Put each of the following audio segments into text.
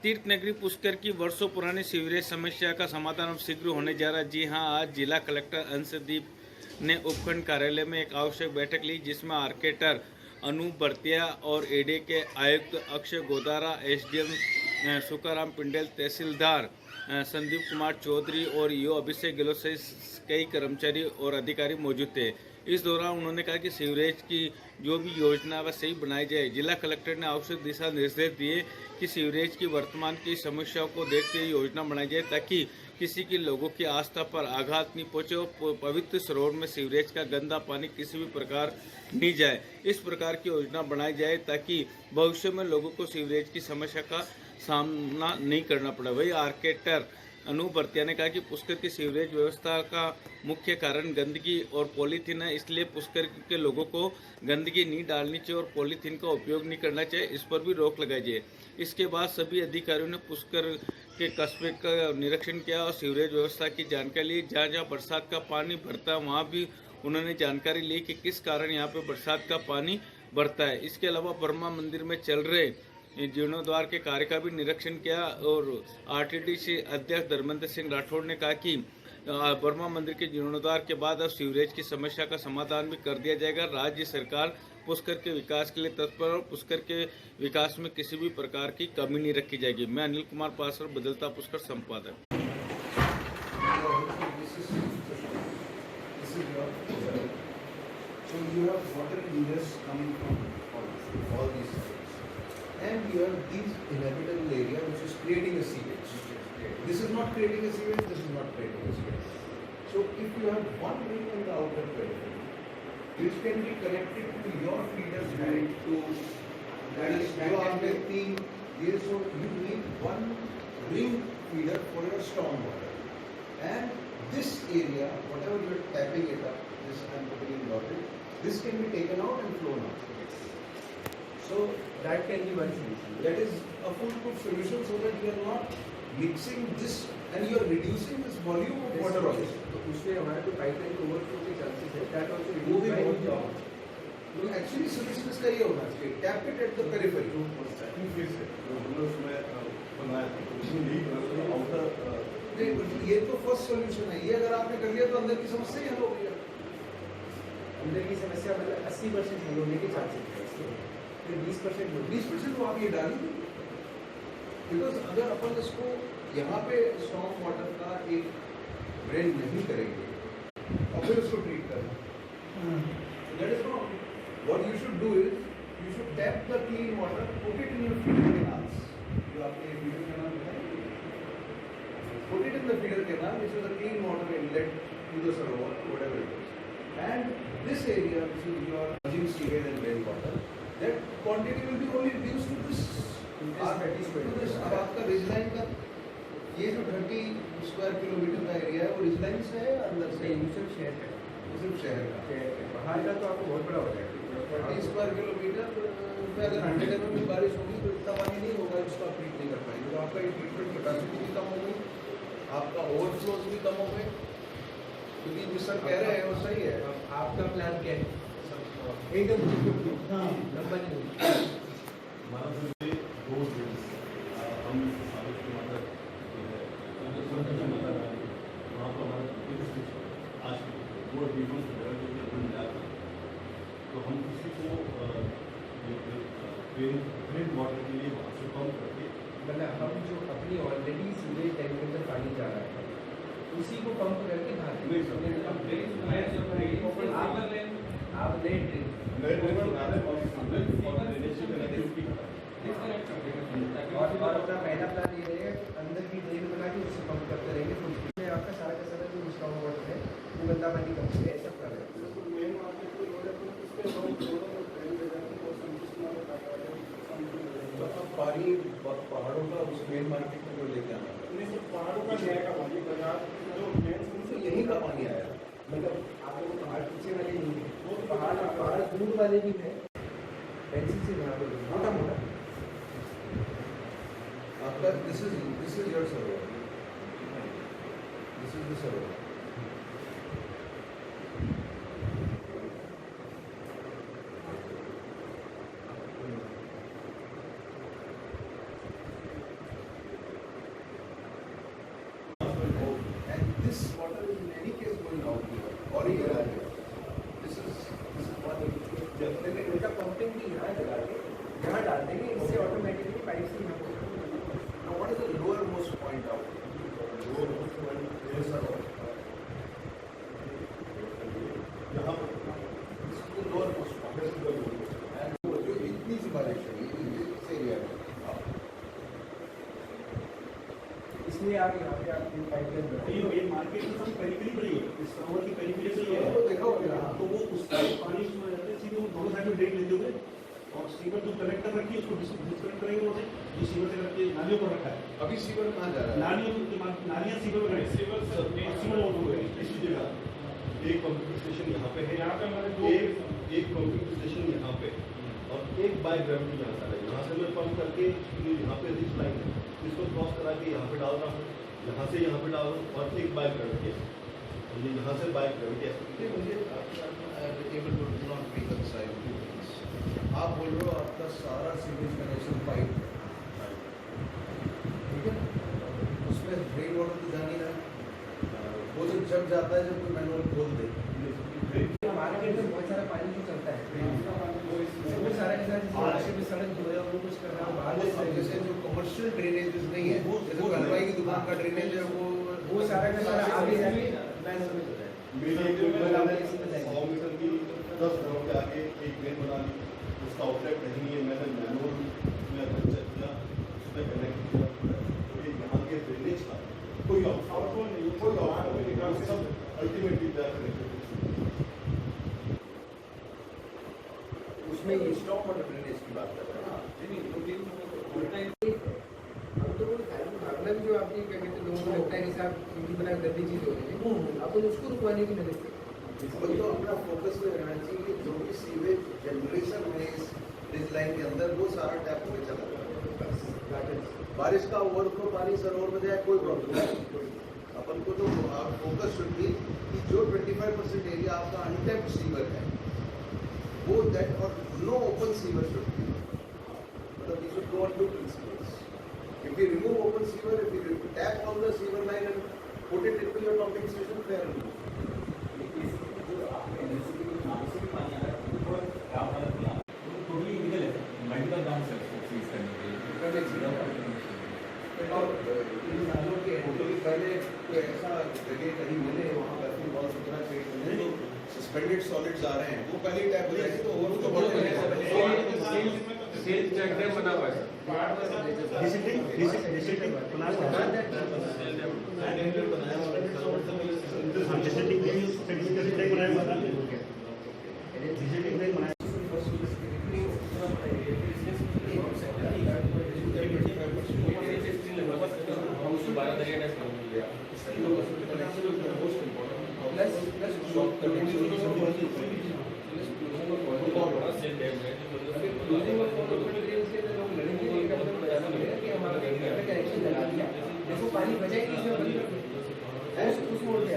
तीर्थ नगरी पुष्कर की वर्षों पुरानी सीवरेज समस्या का समाधान अब शीघ्र होने जा रहा है। जी हां, आज जिला कलेक्टर अंशदीप ने उपखंड कार्यालय में एक आवश्यक बैठक ली, जिसमें आर्केटर अनूप बर्तिया और एडे के आयुक्त अक्षय गोदारा, एसडीएम सुकाराम पिंडेल, तहसीलदार संदीप कुमार चौधरी और ईओ अभिषेक गहलोत सहित कई कर्मचारी और अधिकारी मौजूद थे। इस दौरान उन्होंने कहा कि सीवरेज की जो भी योजना वह सही बनाई जाए। जिला कलेक्टर ने आवश्यक दिशा निर्देश दिए कि सीवरेज की वर्तमान की समस्याओं को देखते हुए योजना बनाई जाए, ताकि किसी की लोगों की आस्था पर आघात नहीं पहुंचे और पवित्र सरोवर में सीवरेज का गंदा पानी किसी भी प्रकार नहीं जाए। इस प्रकार की योजना बनाई जाए ताकि भविष्य में लोगों को सीवरेज की समस्या का सामना नहीं करना पड़े। वही आर्केटर अनूप बर्तिया ने कहा कि पुष्कर की सीवरेज व्यवस्था का मुख्य कारण गंदगी और पॉलीथीन है, इसलिए पुष्कर के लोगों को गंदगी नहीं डालनी चाहिए और पॉलीथीन का उपयोग नहीं करना चाहिए, इस पर भी रोक लगाई जाए। इसके बाद सभी अधिकारियों ने पुष्कर के कस्बे का निरीक्षण किया और सीवरेज व्यवस्था की जानकारी ली। जहाँ जहाँ बरसात का पानी भरता है वहाँ भी उन्होंने जानकारी ली कि किस कारण यहाँ पे बरसात का पानी भरता है। इसके अलावा ब्रह्मा मंदिर में चल रहे जीर्णोद्वार के कार्य का भी निरीक्षण किया और आरटीडीसी अध्यक्ष धर्मेंद्र सिंह राठौड़ ने कहा कि ब्रह्मा मंदिर के जीर्णोद्वार के बाद अब सीवरेज की समस्या का समाधान भी कर दिया जाएगा। राज्य सरकार पुष्कर के विकास के लिए तत्पर और पुष्कर के विकास में किसी भी प्रकार की कमी नहीं रखी जाएगी। मैं अनिल कुमार पासर, बदलता पुष्कर संपादक। So you have water ingress coming from all these sides, and you have this inhabitable area which is creating a sewage. This is not creating a sewage. This is not creating a sewage. So if you have one drain on the outer periphery, which can be connected to your feeders direct to that is your thing. Yes, so you need one ring feeder for your storm water, and this area, whatever you are tapping it up, this I am putting in bottle, this can be taken out and flown out. So that can be one solution. that is a foolproof solution, so that you are not mixing this and you are reducing this volume of water also. तो उसमें हमारा जो pipeline के overflow के chances है that also वो भी reduce बहुत by कम। तो एक्चुअली सोल्यूशन इसका ये होना चाहिए, tap it at the periphery. फिर से हमने उसमें बनाया था, उसमें नहीं बना था आउटर। नहीं, ये तो फर्स्ट सोल्यूशन है। ये अगर आपने कर लिया तो अंदर की समस्या ही हल हो गई। अंदर की समस्या मतलब 80% हल होने के चांसेस है इसके, फिर 20% तो आप ये डालिए, बिकॉज अगर अपन इसको यहाँ पे स्टॉर्म वाटर का एक ड्रेन नहीं करेंगे और फिर उसको ट्रीट करें, that is wrong. What you should do is you should tap the clean water, put it in your feeder canals. जो आपने फीडर कैनाल बताया, put it in the feeder canal which is the clean water inlet to the sarovar, whatever it is, and this area which is your margin sewage and rain water, that quantity will be only reduced to this 30 square meter. अब आपका रिजलाइन का ये जो 30 square kilometre का area है वो रिजलाइन से है अंदर से? सिर्फ शहर का, सिर्फ शहर का। बाहर का तो आपको बहुत बड़ा हो जाएगा। 30 स्क्वायर किलोमीटर में अगर 100 mm की बारिश होगी तो इतना पानी नहीं होगा जिसको आप ट्रीट नहीं कर पाएंगे। तो आपका ट्रीटमेंट कैपेसिटी भी कम होगी, आपका ओवरफ्लोज भी कम हो गए, क्योंकि जिस सर कह रहे हैं वो सही है। आपका प्लान क्या है? एकदम लंबा नहीं हमारा जो ये 2 दिन हम आलोच की मात्रा जो है वहाँ पर हमारा आज वो डिफरेंस वगैरह जो कि मिला था, तो हम किसी को ड्रेन वाटर के लिए वहाँ से पंप करके, मतलब हम जो अपनी ऑलरेडी सीवेज टैंक के अंदर पानी जा रहा है उसी को पंप करके बाहर आप नए ड्रेन आप नए ड्रेन बना रहे और ड्रेनेज की कनेक्टिविटी और अपना पहला प्लान ये रहेगा अंदर की ड्रेन बना के उससे पंप करते रहेंगे, तो उसमें आपका सारा का सारा जो स्टॉक वाटर है वो गंदा पानी कम से ऐसा कर रहे तो पानी पहाड़ों का उस मेन मार्केट में जो लेके आना पहाड़ों का जाएगा पानी बाजार तो यहीं का पानी आया। मतलब आप लोग पहाड़ पीछे वाले नहीं है, वो पहाड़ दूर वाले भी है, पेंसिल से यहाँ पर मोटा मोटा आपका this is your Sarovar, this is the Sarovar. Most point out lower most point यहाँ पर लोअर मोस्ट पॉइंट जो इतनी सी बारिश हुई इस एरिया में इसलिए आप यहाँ पे आपकी पाइपलाइन ये मार्केट में सब पेरिफेरी पर ही है, इस सरोवर की पेरिफेरी से ही है। वो देखा होगा तो वो उसका पानी उसमें रहता है, सीधे वो दोनों साइड में ड्रेन लेते हुए और सीवर जो कनेक्टर रखी है उसको डिस्कनेक्ट करेंगे वहाँ से, जो सीवर से करके नालियों पर रखा है। अभी सीवर कहाँ जा रहा है नालियाँ सीवर में गए, सीवर लोग गए इसी जगह। एक पंपिंग स्टेशन यहाँ पे है, एक पंपिंग स्टेशन यहाँ पे और एक बाय ग्रेविटी यहाँ से है। यहाँ से मैं पंप करके ये यहाँ पे रिच लाइन है, इसको क्रॉस करा के यहाँ पे डाल रहा हूँ, यहाँ से यहाँ पे डाल रहा हूँ और एक बाय ग्रेविटी है, ये यहाँ से बाय ग्रेविटी है। मुझे आप बोल रहे हो आपका सारा सीवेज कनेक्शन पाइप ठीक है, उसमें ड्रेन वाटर तो जा नहीं रहा, वो तो जब जाता है जब कोई मैनुअल खोल दे। मार्केट में बहुत सारा पानी जो चलता है वो सारा के साथ जैसे में सड़क धो रहे हो वो कुछ कर रहा है बाहर से जैसे जो कमर्शियल ड्रेनेज नहीं है, जैसे हलवाई की दुकान का ड्रेनेज है वो सारा का सारा आगे जाके मैनुअल में होता है। मेरी एक 100 मीटर की 10 ग्राउंड के आगे एक ड्रेन बना ली, उसका आउटलेट नहीं है, मैंने मैनुअल में चेक किया, उसमें कनेक्ट किया, ये यहाँ के ड्रेनेज का कोई आउटफॉल नहीं, कोई आउटफॉल नहीं, सब अल्टीमेटली तय करेंगे। उसमें ये स्टॉक वाटर ड्रेनेज की बात कर रहे हैं। अब तो भागना भी जो आपने क्या कहते हैं लोगों को लगता है कि साहब इनकी बना गंदी चीज हो रही है अपन उसको रुकवाने की मदद करें। अपन तो अपना फोकस में रहना चाहिए कि जो भी सीवेज जनरेशन है इस रिज लाइन के अंदर वो सारा टैप में चला जाए। बारिश का ओवरफ्लो पानी सरोवर में जाए कोई प्रॉब्लम नहीं। अपन को तो फोकस शुड बी कि जो 25% एरिया आपका अनटैप्ड सीवर है वो दैट और no open sewer should be, मतलब we should go on to principles. If we remove open sewer, if we tap all the sewer line and put it into your pumping station, fair enough. और इन सालों के पहले कोई ऐसा जगह कहीं मिले वहाँ बैठने बहुत सुथरा क्रिएट मिले तो सस्पेंडेड सॉलिड्स आ रहे हैं वो पहले ही टैप हो जाएगी तो और तो बढ़ जाएगा। सेल चेक डैम बना हुआ है देखो पानी बचाएगी उस मोड़ पे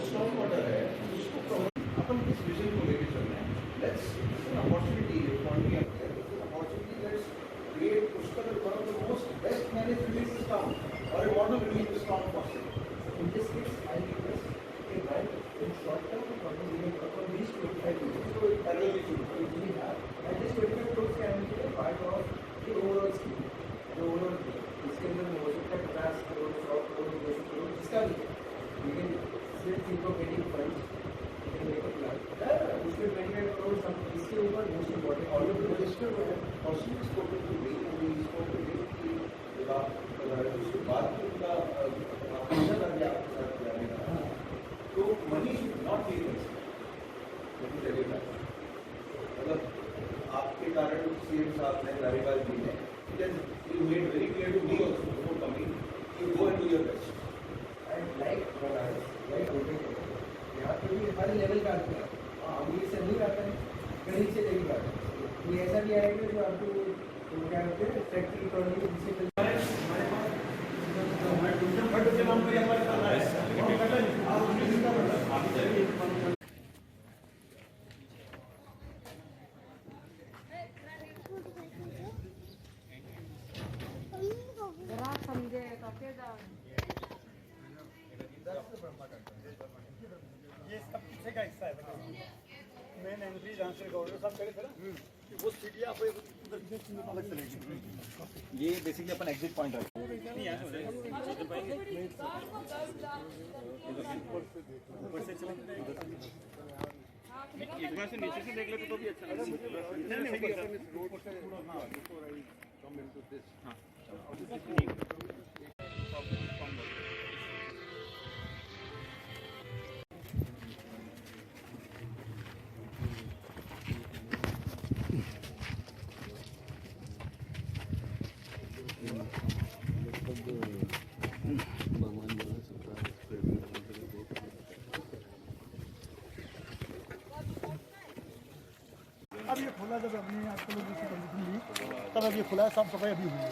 स्टॉक वाटर है उसको अपन किस विजन को लेके चल रहे हैं। Let's opportunity opportunity let's create उसका one of the most best manage release system और a model release system possible. In this case, I request a grant in short term for these 25 crores. So parallelly we have, and this 25 crores can be a part of the overall scheme. The overall इसके अंदर हो सकता है 50 करोड़ 100 करोड़ 200 करोड़ जिसका भी we can still think of getting funds. We can make a plan. उसमें 25 करोड़ हम इसके ऊपर most important और जो मिनिस्टर है पॉसिबल स्कोप टू बी और इसको टू बी की जब आप उसके बाद की उनका ऑप्शन अभी आपके साथ जाने का तो मनी शुड नॉट बी मतलब आपके कारण सीएम साहब ने लारीबाल जी ने you made very clear to me also before coming you go and do your best and like यहाँ पे भी हर लेवल का आता है अमीर से नहीं आता है गरीब से नहीं आता है कोई ऐसा भी आएगा जो आपको क्या कहते हैं फैक्ट्री इकोनॉमी जिससे हमारे ये सब पीछे का हिस्सा है मेन एंट्री जहाँ से गवर्नर साहब खड़े थे ना वो सीढ़ियाँ अलग चलेगी। ये बेसिकली अपन एग्जिट पॉइंट रखते हैं। ऊपर से चले एक बार से नीचे से देख लेते तो भी अच्छा लगेगा। अब ये खुला जब अपने आपको लोग इसकी कंडीशन ली तब अब ये खुला है, साफ सफाई अभी हुई है।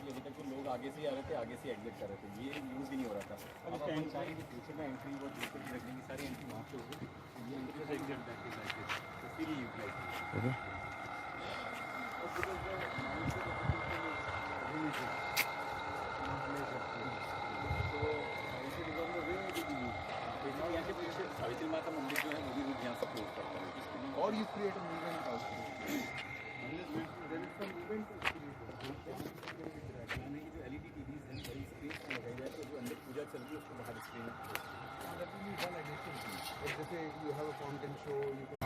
अभी तक तो लोग आगे से ही आ रहे थे, आगे से एग्जिट कर रहे थे, ये यूज ही नहीं हो रहा था। अब अपन चाहें कि फ्यूचर में एंट्री और दूसरे की रखने की सारी एंट्री वहाँ पे होगी, ये एंट्री से एग्जिट बैक तो फिर ही यूटिलाइज यहाँ के पीछे सावित्री माता मंदिर जो है वो भी यहाँ से क्लोज करता है। और you create a movement also. There is some movement to create. जो LED TVs हैं वही स्क्रीन पर लगाई जाए, तो जो अंदर पूजा चल रही है उसको बाहर स्क्रीन में That will be one addition. जैसे you have a fountain show, you can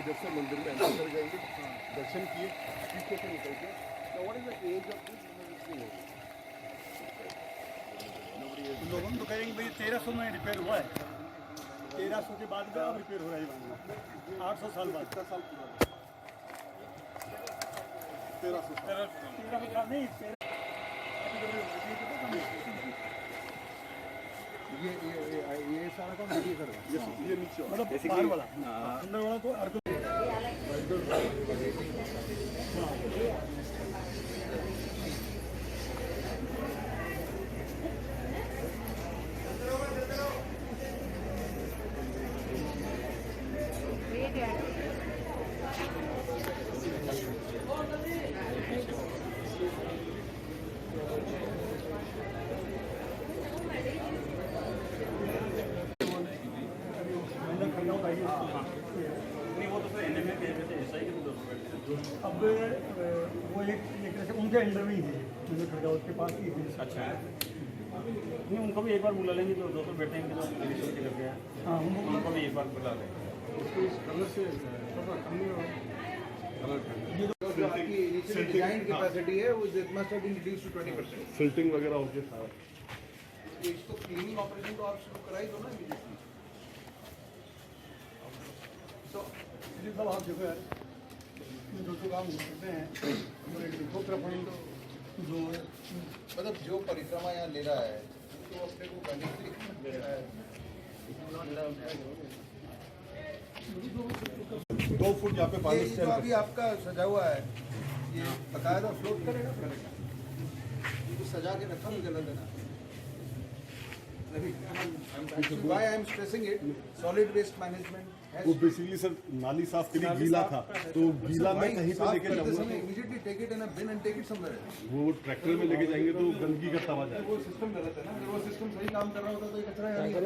इधर से मंदिर में एंटर कर जाएंगे, दर्शन किए, पीछे से निकल के what is the age of this लोगों तो कहेंगे भाई 1300 में रिपेयर हुआ है, 1300 के बाद का अब रिपेयर हो रहा है बंगला, 800 साल बाद। 1300 नहीं, ये सारा काम देखिए कर रहा है। ये नीचे मतलब बाहर वाला, अंदर वाला तो अर्ध अब वो एक तरह से उनके अंडर में ही थे, मुझे खड़गांव के पास ही थे। अच्छा है। नहीं, उनको भी एक बार बुला लेंगे, जो दोस्तों बैठेंगे जो रिलेशन के करते हैं। हाँ, उनको भी एक बार बुला लेंगे। ये जो आपकी इनिशियल डिजाइन कैपेसिटी है वो must have been reduced to 20%। Filtering वगैरह होके सारा इसको क्लीनिंग ऑपरेशन तो आप शुरू करा ही दो ना इमीडिएटली। तो ये सब आप देखो यार, ये जो काम करते हैं जो मतलब जो परिक्रमा यहाँ ले रहा है तो अपने को बेनिफिट दे रहा है। 2 फुट यहाँ पे ये पानी जो अभी आपका सजा हुआ है ये बकायदा फ्लोट करेगा, तो सजा के रखा मुझे जला देना। Why I am stressing it, solid waste management has वो बेसिकली सर नाली साफ के लिए गीला था, तो गीला मैं कहीं पे लेके जाऊंगा immediately take it in a bin and take it somewhere else. वो ट्रैक्टर में लेके जाएंगे तो गंदगी का तवा जाएगा। वो सिस्टम गलत है ना, अगर वो सिस्टम सही काम कर रहा होता तो ये कचरा यहाँ नहीं है।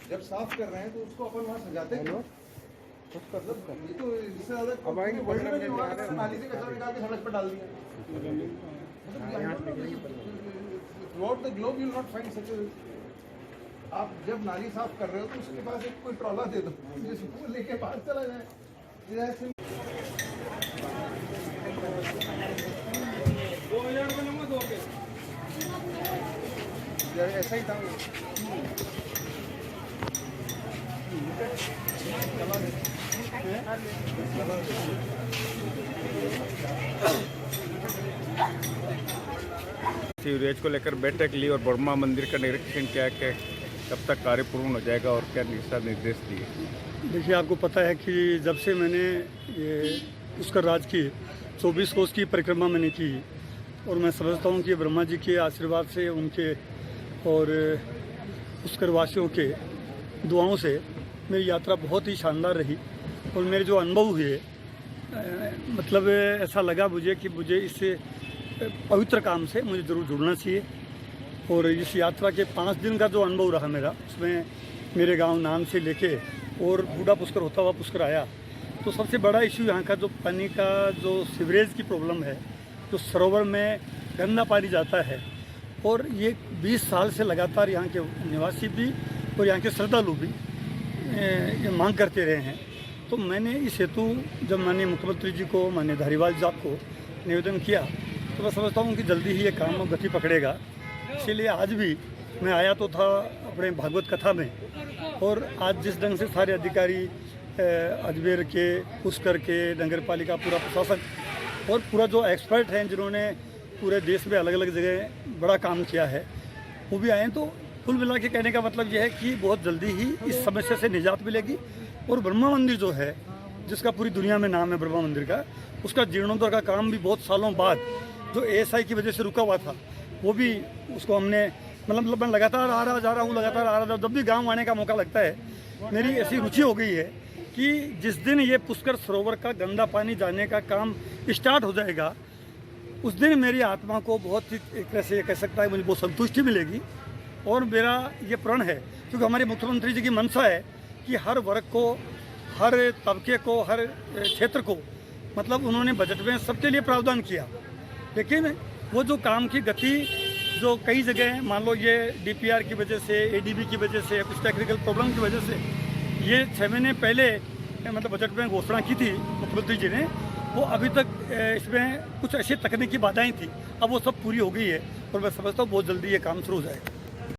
जब साफ कर रहे हैं तो उसको अपन वहाँ सजाते हैं। मतलब ये तो इससे ज्यादा वर्ल्ड में नहीं हुआ कि नाली से कचरा निकाल के सड़क पर डाल दिया। Throughout the globe you will not find such. आप जब नाली साफ कर रहे हो तो उसके पास एक कोई ट्रॉला दे दो जिसको लेके बाहर चला जाए। ऐसा ही था वो। सीवरेज को लेकर बैठक ली और बर्मा मंदिर का निरीक्षण किया कि कब तक कार्य पूर्ण हो जाएगा और क्या दिशा निर्देश दिए? देखिए, आपको पता है कि जब से मैंने ये पुष्कर राज की 24 कोस की परिक्रमा मैंने की, और मैं समझता हूँ कि ब्रह्मा जी के आशीर्वाद से, उनके और पुष्कर वासियों के दुआओं से मेरी यात्रा बहुत ही शानदार रही। और मेरे जो अनुभव हुए, मतलब ऐसा लगा मुझे कि मुझे इस पवित्र काम से मुझे ज़रूर जुड़ना चाहिए। और इस यात्रा के 5 दिन का जो अनुभव रहा मेरा, उसमें मेरे गांव नाम से लेके और बूढ़ा पुष्कर होता हुआ पुष्कर आया, तो सबसे बड़ा इशू यहाँ का जो पानी का जो सीवरेज की प्रॉब्लम है, जो सरोवर में गंदा पानी जाता है, और ये 20 साल से लगातार यहाँ के निवासी भी और यहाँ के श्रद्धालु भी ये मांग करते रहे हैं। तो मैंने इस हेतु जब माननीय मुख्यमंत्री जी को, माननीय धारीवाल साहब को निवेदन किया, तो मैं समझता हूँ कि जल्दी ही ये काम गति पकड़ेगा। इसीलिए आज भी मैं आया तो था अपने भागवत कथा में, और आज जिस ढंग से सारे अधिकारी अजमेर के, पुष्कर के, नगर पालिका, पूरा प्रशासन और पूरा जो एक्सपर्ट हैं जिन्होंने पूरे देश में अलग अलग जगह बड़ा काम किया है, वो भी आए हैं। तो कुल मिला के कहने का मतलब यह है कि बहुत जल्दी ही इस समस्या से निजात मिलेगी। और ब्रह्मा मंदिर जो है, जिसका पूरी दुनिया में नाम है ब्रह्मा मंदिर का, उसका जीर्णोद्धार का काम भी बहुत सालों बाद, जो ASI की वजह से रुका हुआ था, वो भी उसको हमने मतलब मैं लगातार आ रहा जा रहा हूँ, लगातार आ रहा। जब भी गांव आने का मौका लगता है, मेरी ऐसी रुचि हो गई है कि जिस दिन ये पुष्कर सरोवर का गंदा पानी जाने का काम स्टार्ट हो जाएगा, उस दिन मेरी आत्मा को बहुत ही एक तरह से कह सकता है मुझे बहुत संतुष्टि मिलेगी। और मेरा ये प्रण है, क्योंकि हमारे मुख्यमंत्री जी की मंशा है कि हर वर्ग को, हर तबके को, हर क्षेत्र को, मतलब उन्होंने बजट में सबके लिए प्रावधान किया। लेकिन वो जो काम की गति जो कई जगह, मान लो ये DPR की वजह से, ADB की वजह से, कुछ टेक्निकल प्रॉब्लम की वजह से, ये 6 महीने पहले मतलब बजट में घोषणा की थी मुख्यमंत्री जी ने, वो अभी तक इसमें कुछ ऐसी तकनीकी बाधाएं थी, अब वो सब पूरी हो गई है। और मैं समझता हूँ बहुत जल्दी ये काम शुरू हो जाएगा।